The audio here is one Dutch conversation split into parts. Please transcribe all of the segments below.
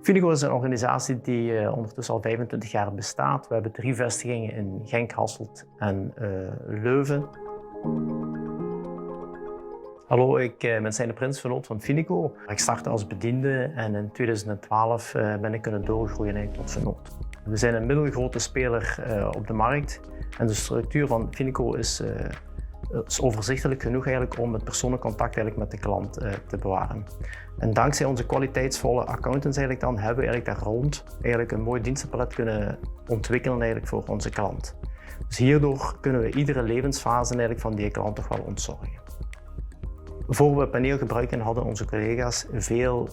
Fineco is een organisatie die ondertussen al 25 jaar bestaat. We hebben 3 vestigingen in Genk, Hasselt en Leuven. Hallo, ik ben Stijn de Prins van Fineco. Ik startte als bediende en in 2012 ben ik kunnen doorgroeien tot vernoot. We zijn een middelgrote speler op de markt en de structuur van Fineco is overzichtelijk genoeg eigenlijk om het persoonlijk contact eigenlijk met de klant te bewaren. En dankzij onze kwaliteitsvolle accountants eigenlijk dan hebben we eigenlijk daar rond eigenlijk een mooi dienstenpalet kunnen ontwikkelen eigenlijk voor onze klant. Dus hierdoor kunnen we iedere levensfase eigenlijk van die klant toch wel ontzorgen. Voor we paneel gebruiken hadden onze collega's veel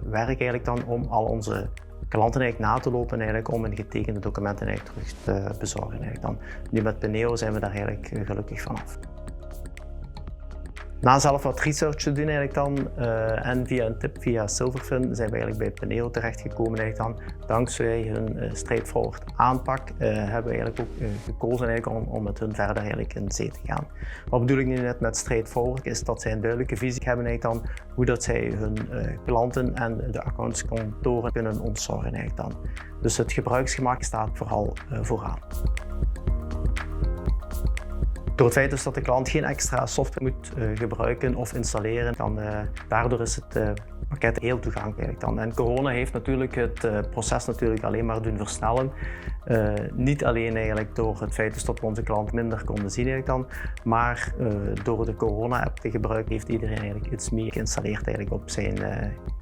werk eigenlijk dan om al onze klanten eigenlijk na te lopen eigenlijk om een getekende documenten eigenlijk terug te bezorgen eigenlijk dan. Nu met Peneo zijn we daar eigenlijk gelukkig vanaf. Na zelf wat research te doen eigenlijk dan en via een tip via Silverfin zijn we eigenlijk bij Peneo terechtgekomen eigenlijk dan. Dankzij hun straightforward aanpak hebben we eigenlijk ook gekozen eigenlijk om met hun verder eigenlijk in zee te gaan. Wat bedoel ik nu net met straightforward is dat zij een duidelijke visie hebben eigenlijk dan hoe dat zij hun klanten en de accountskantoren kunnen ontzorgen eigenlijk dan. Dus het gebruiksgemak staat vooral vooraan. Door het feit dus dat de klant geen extra software moet gebruiken of installeren, daardoor is het pakket heel toegankelijk dan. En corona heeft natuurlijk het proces natuurlijk alleen maar doen versnellen. Niet alleen eigenlijk door het feit dus dat we onze klant minder konden zien eigenlijk dan, maar door de corona-app te gebruiken heeft iedereen eigenlijk iets meer geïnstalleerd eigenlijk op zijn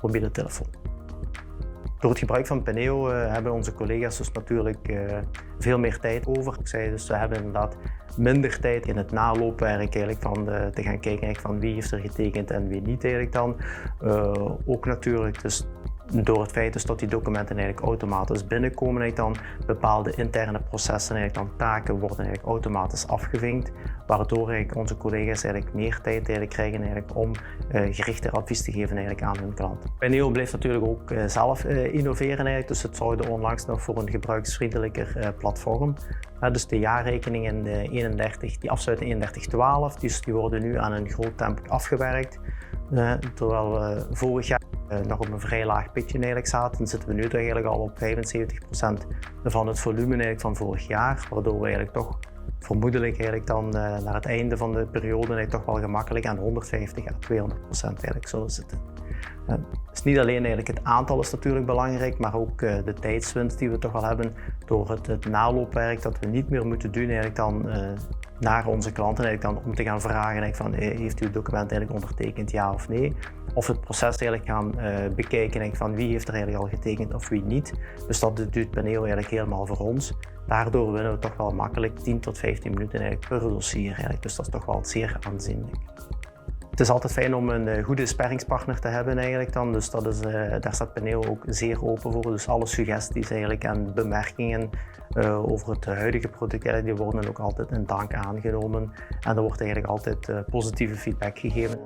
mobiele telefoon. Door het gebruik van Peneo hebben onze collega's dus natuurlijk veel meer tijd over. Ik zei dus, we hebben inderdaad minder tijd in het naloopwerk eigenlijk te gaan kijken eigenlijk van wie heeft er getekend en wie niet eigenlijk dan. Ook natuurlijk dus door het feit dus dat die documenten eigenlijk automatisch binnenkomen eigenlijk dan, bepaalde interne processen eigenlijk dan, taken worden eigenlijk automatisch afgevinkt, waardoor eigenlijk onze collega's eigenlijk meer tijd eigenlijk krijgen eigenlijk om gerichter advies te geven eigenlijk aan hun klanten. Peneo bleef natuurlijk ook zelf innoveren eigenlijk, dus het zorgde onlangs nog voor een gebruiksvriendelijker platform. Dus de jaarrekening in 31, die afsluiten in 31/12, dus die worden nu aan een groot tempo afgewerkt. Terwijl vorig jaar nog op een vrij laag pitje eigenlijk zaten, zitten we nu eigenlijk al op 75% van het volume eigenlijk van vorig jaar, waardoor we eigenlijk toch vermoedelijk eigenlijk dan naar het einde van de periode eigenlijk toch wel gemakkelijk aan 150 à 200% eigenlijk zullen zitten. Het is niet alleen eigenlijk het aantal is natuurlijk belangrijk, maar ook de tijdswinst die we toch wel hebben door het naloopwerk dat we niet meer moeten doen eigenlijk dan naar onze klanten eigenlijk dan om te gaan vragen eigenlijk van heeft u het document eigenlijk ondertekend ja of nee, of het proces eigenlijk gaan bekijken eigenlijk van wie heeft er eigenlijk al getekend of wie niet. Dus dat duurt Peneo eigenlijk helemaal voor ons. Daardoor winnen we toch wel makkelijk 10 tot 15 minuten eigenlijk per dossier eigenlijk. Dus dat is toch wel zeer aanzienlijk. Het is altijd fijn om een goede sparringspartner te hebben eigenlijk dan, dus daar staat Peneo ook zeer open voor. Dus alle suggesties eigenlijk en bemerkingen over het huidige product die worden ook altijd in dank aangenomen en er wordt eigenlijk altijd positieve feedback gegeven.